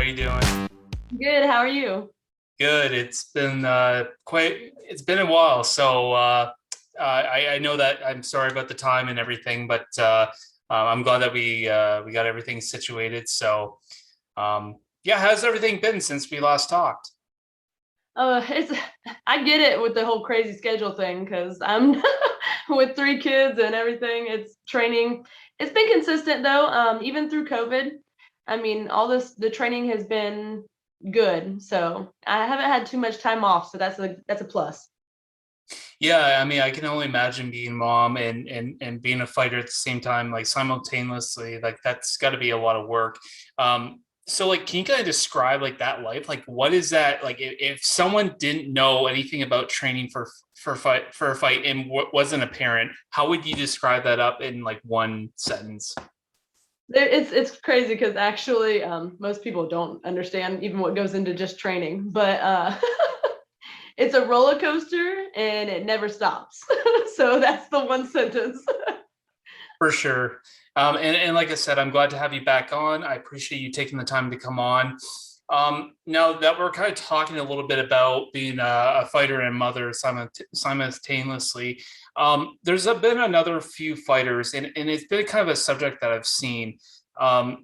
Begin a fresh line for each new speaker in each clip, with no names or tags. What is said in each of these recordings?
you doing?
Good. How are you?
Good. It's been a while. I know that I'm sorry about the time and everything, but I'm glad that we got everything situated. Yeah, how's everything been since we last talked?
It's I get it with the whole crazy schedule thing because I'm with three kids and everything. It's training. It's been consistent though. Even through COVID. I mean, all the training has been good. So I haven't had too much time off. So that's a plus.
Yeah, I mean, I can only imagine being mom and being a fighter at the same time, like simultaneously, like that's got to be a lot of work. Can you kind of describe like that life? Like, what is that like? If someone didn't know anything about training for a fight and wasn't a parent, how would you describe that up in like one sentence?
It's crazy because actually most people don't understand even what goes into just training, but it's a roller coaster and it never stops. So that's the one sentence.
For sure. And like I said, I'm glad to have you back on. I appreciate you taking the time to come on. Now that we're kind of talking a little bit about being a fighter and mother simultaneously, there's been another few fighters, and it's been kind of a subject that I've seen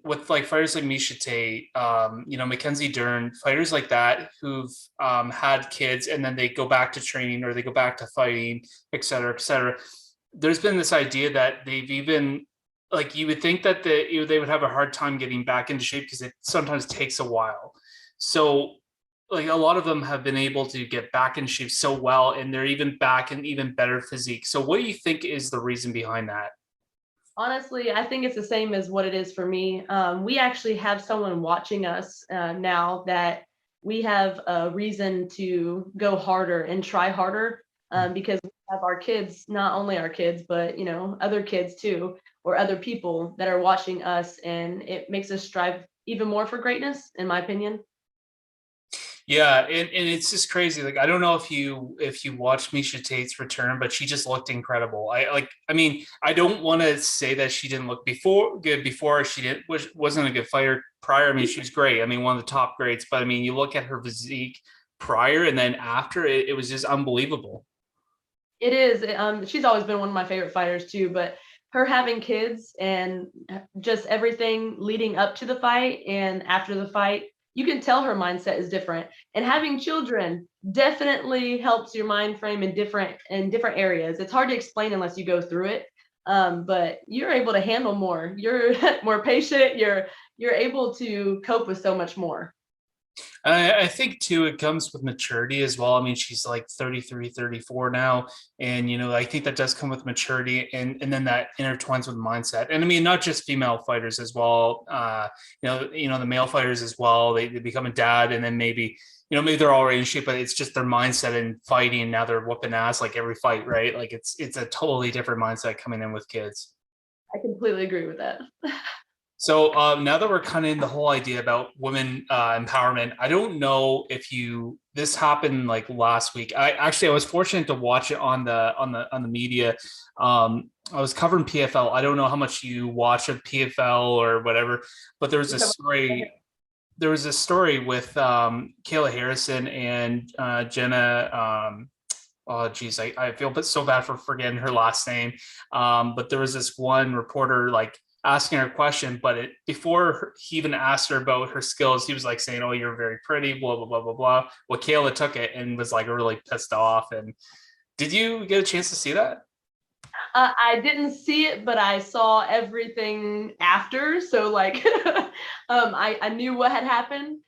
with like fighters like Misha Tate, Mackenzie Dern, fighters like that who've had kids and then they go back to training or they go back to fighting, et cetera, et cetera. There's been this idea that they've even like you would think that they would have a hard time getting back into shape because it sometimes takes a while. So like a lot of them have been able to get back in shape so well and they're even back in even better physique. So what do you think is the reason behind that?
Honestly, I think it's the same as what it is for me. We actually have someone watching us now that we have a reason to go harder and try harder because we have our kids, not only our kids, but other kids too, or other people that are watching us, and it makes us strive even more for greatness, in my opinion.
Yeah, and it's just crazy. Like I don't know if you watched Misha Tate's return, but she just looked incredible. I mean, I don't want to say that she didn't look good before. She didn't wasn't a good fighter prior. I mean, she was great. I mean, one of the top greats. But I mean, you look at her physique prior and then after, it was just unbelievable.
It is. She's always been one of my favorite fighters too, but her having kids and just everything leading up to the fight and after the fight, you can tell her mindset is different. And having children definitely helps your mind frame in different areas. It's hard to explain unless you go through it. But you're able to handle more. You're more patient. You're able to cope with so much more.
I think too, it comes with maturity as well. I mean, she's like 33, 34 now. And, I think that does come with maturity and then that intertwines with mindset. And I mean, not just female fighters as well. The male fighters as well, they become a dad and then maybe they're already in shape, but it's just their mindset in fighting. And now they're whooping ass like every fight, right? Like it's a totally different mindset coming in with kids.
I completely agree with that.
So now that we're kind of in the whole idea about women empowerment, I don't know if this happened like last week. I was fortunate to watch it on the media. I was covering PFL. I don't know how much you watch of PFL or whatever, but there was a story. There was a story with Kayla Harrison and Jenna. Oh geez, I feel but so bad for forgetting her last name. But there was this one reporter like asking her a question, but before he even asked her about her skills, he was like saying, "Oh, you're very pretty," blah blah blah blah blah. Well, Kayla took it and was like really pissed off. And did you get a chance to see that?
I didn't see it, but I saw everything after. So like, I knew what had happened,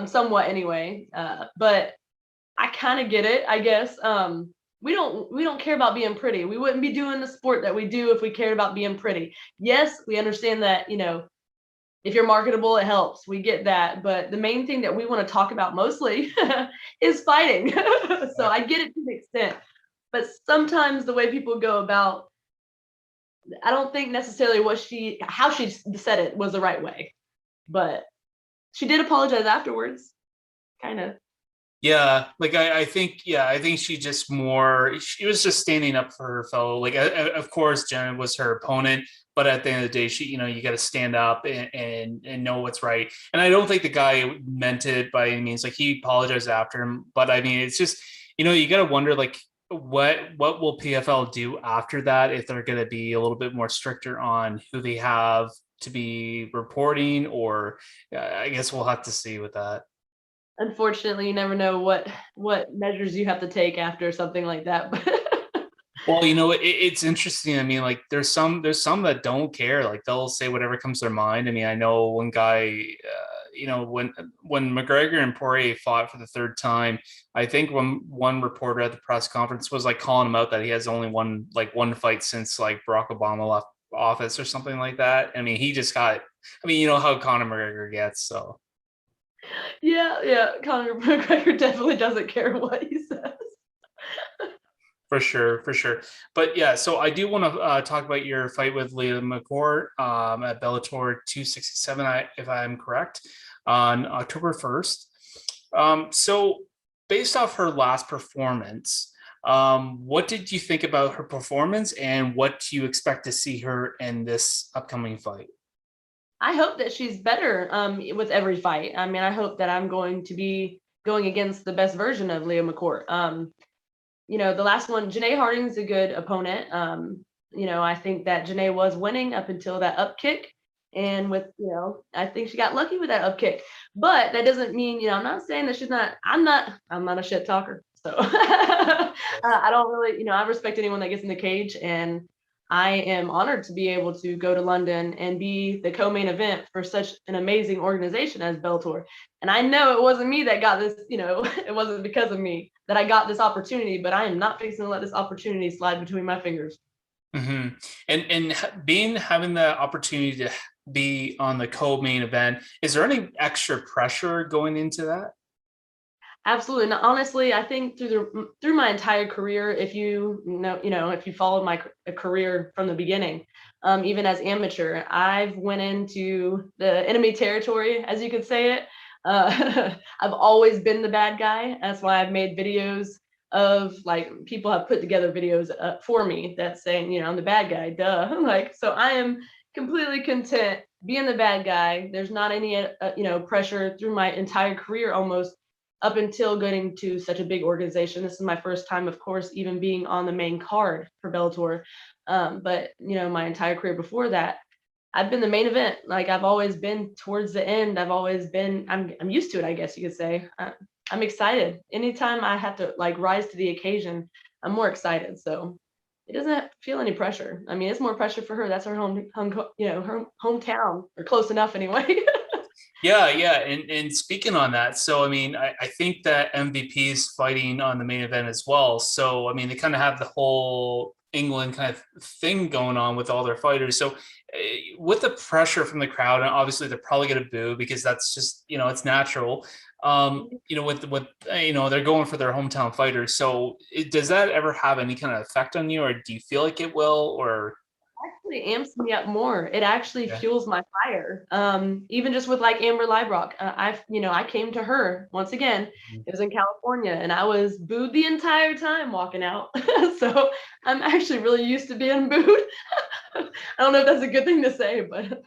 somewhat anyway. But I kind of get it, I guess. We don't care about being pretty. We wouldn't be doing the sport that we do if we cared about being pretty. Yes, we understand that, if you're marketable, it helps. We get that. But the main thing that we want to talk about mostly is fighting. So I get it to an extent. But sometimes the way people go about, I don't think necessarily how she said it was the right way. But she did apologize afterwards, kind of.
Yeah, like I think she was just standing up for her fellow. Like, of course, Jenna was her opponent, but at the end of the day, you got to stand up and know what's right. And I don't think the guy meant it by any means. Like, he apologized after him, but I mean, it's just, you got to wonder, like, what will PFL do after that, if they're going to be a little bit more stricter on who they have to be reporting, or I guess we'll have to see with that.
Unfortunately, you never know what measures you have to take after something like that.
Well, it's interesting. I mean, like, there's some that don't care. Like, they'll say whatever comes to their mind. I mean, I know one guy, when McGregor and Poirier fought for the third time, I think when one reporter at the press conference was like calling him out that he has only one fight since like Barack Obama left office or something like that. I mean, he just got. I mean, you know how Conor McGregor gets. So
Yeah, Conor McGregor definitely doesn't care what he says.
for sure, for sure. But yeah, so I do want to talk about your fight with Leah McCourt at Bellator 267, if I'm correct, on October 1st. So based off her last performance, what did you think about her performance, and what do you expect to see her in this upcoming fight?
I hope that she's better with every fight. I mean, I hope that I'm going to be going against the best version of Leah McCourt. The last one, Janae Harding's a good opponent. I think that Janae was winning up until that up kick. And I think she got lucky with that up kick. But that doesn't mean, I'm not saying that I'm not a shit talker. So I don't really, I respect anyone that gets in the cage, and I am honored to be able to go to London and be the co-main event for such an amazing organization as Bellator. And I know it wasn't me that got this, it wasn't because of me that I got this opportunity, but I am not fixing to let this opportunity slide between my fingers.
Mm-hmm. And having the opportunity to be on the co-main event, is there any extra pressure going into that?
Absolutely. And honestly, I think through my entire career, if you followed my career from the beginning, even as amateur, I've went into the enemy territory, as you could say it. I've always been the bad guy. That's why I've made videos of, like, people have put together videos for me that's saying, I'm the bad guy, duh. Like, so I am completely content being the bad guy. There's not any, pressure through my entire career almost up until getting to such a big organization. This is my first time, of course, even being on the main card for Bellator. But my entire career before that, I've been the main event. Like, I've always been towards the end. I'm used to it, I guess you could say. I'm excited. Anytime I have to like rise to the occasion, I'm more excited. So it doesn't feel any pressure. I mean, it's more pressure for her. That's her her hometown, or close enough anyway.
Yeah. And speaking on that, so I mean, I think that MVP is fighting on the main event as well. So I mean, they kind of have the whole England kind of thing going on with all their fighters. So with the pressure from the crowd, and obviously they're probably going to boo because that's just, it's natural. They're going for their hometown fighters. So does that ever have any kind of effect on you, or do you feel like it will, or?
Actually amps me up more. It actually
Yeah.
fuels my fire. Even just with like Amber Librock, I came to her once again. It was in California, and I was booed the entire time walking out. So I'm actually really used to being booed. I don't know if that's a good thing to say, but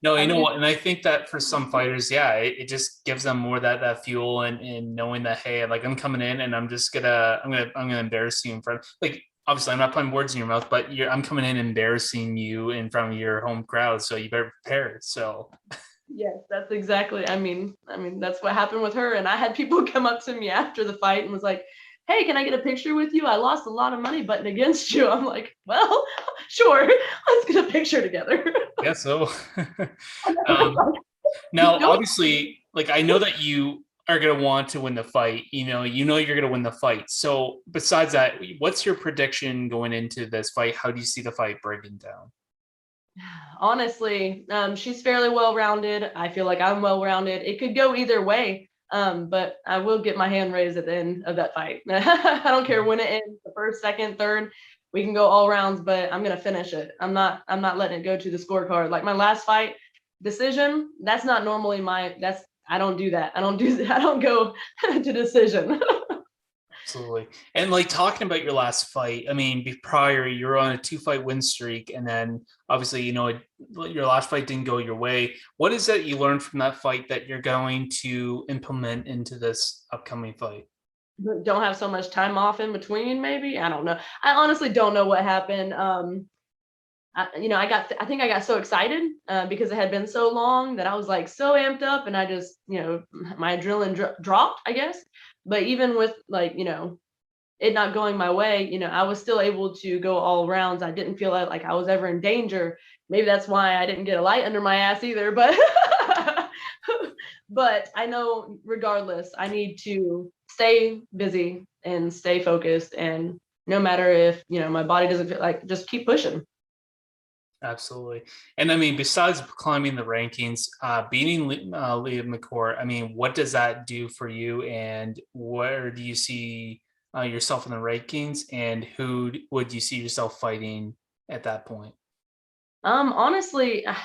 No, you
I'm
know
used.
what? And I think that for some fighters, yeah, it just gives them more that fuel, and knowing that, hey, like, I'm coming in and I'm gonna embarrass you in front. Like, obviously, I'm not putting words in your mouth, but I'm coming in embarrassing you in front of your home crowd, so you better prepare. So
Yes, that's exactly. I mean, that's what happened with her. And I had people come up to me after the fight and was like, "Hey, can I get a picture with you? I lost a lot of money betting against you." I'm like, "Well, sure, let's get a picture together."
yeah, so um, now
Don't.
obviously, like, I know that you are gonna want to win the fight. You're gonna win the fight. So besides that, what's your prediction going into this fight? How do you see the fight breaking down?
Honestly, she's fairly well rounded. I feel like I'm well rounded. It could go either way. But I will get my hand raised at the end of that fight. I don't care when it ends, the first, second, third. We can go all rounds, but I'm gonna finish it. I'm not letting it go to the scorecard. Like my last fight, decision, that's not normally my I don't do that. I don't do that. I don't go to decision.
Absolutely. And like talking about your last fight, I mean, prior you were on a 2-fight win streak, and then obviously, your last fight didn't go your way. What is that you learned from that fight that you're going to implement into this upcoming fight?
Don't have so much time off in between, maybe. I don't know. I honestly don't know what happened. I think I got so excited because it had been so long that I was like so amped up, and I just, my adrenaline dropped, I guess. But even with like, it not going my way, I was still able to go all rounds. I didn't feel like I was ever in danger. Maybe that's why I didn't get a light under my ass either. But but I know regardless, I need to stay busy and stay focused, and no matter if my body doesn't feel like, just keep pushing.
Absolutely. And I mean, besides climbing the rankings, beating Leah McCourt, I mean, what does that do for you? And where do you see yourself in the rankings? And who would you see yourself fighting at that point?
Honestly, I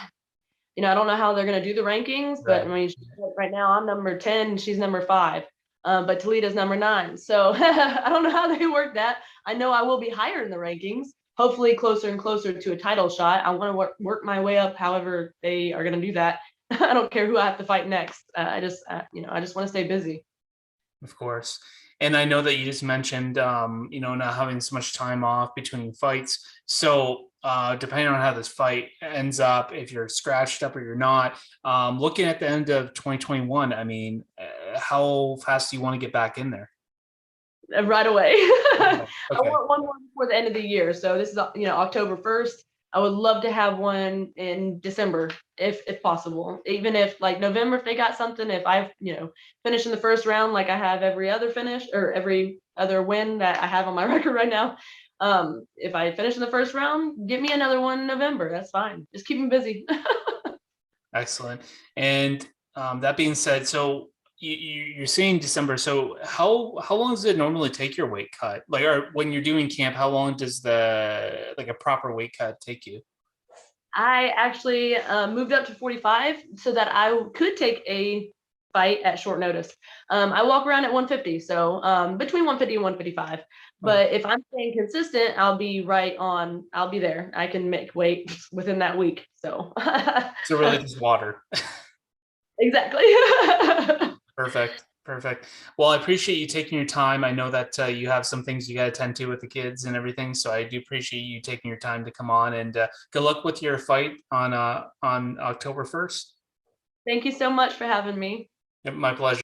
don't know how they're gonna do the rankings, but I
Right.
mean, right now I'm number 10, she's number 5, but Toledo's number 9. So I don't know how they work that. I know I will be higher in the rankings, hopefully closer and closer to a title shot. I want to work my way up, however they are gonna do that. I don't care who I have to fight next. I just want to stay busy.
Of course. And I know that you just mentioned, not having so much time off between fights. So, depending on how this fight ends up, if you're scratched up or you're not, looking at the end of 2021, I mean, how fast do you want to get back in there?
Right away. I
Okay.
want one more before the end of the year. So this is October 1st. I would love to have one in December if possible. Even if like November, if they got something, if I've finish in the first round like I have every other finish or every other win that I have on my record right now. If I finish in the first round, give me another one in November. That's fine. Just keep me busy.
Excellent. And that being said, so you're saying December. So how long does it normally take your weight cut? Like, or when you're doing camp, how long does the like a proper weight cut take you?
I actually moved up to 45 so that I could take a fight at short notice. I walk around at 150, so between 150 and 155.
Oh,
But if I'm staying consistent, I'll be right on. I'll be there. I can make weight within that week. So
so really just water.
exactly.
Perfect. Perfect. Well, I appreciate you taking your time. I know that you have some things you got to tend to with the kids and everything, so I do appreciate you taking your time to come on. And good luck with your fight on October 1st.
Thank you so much for having me.
Yep, my pleasure.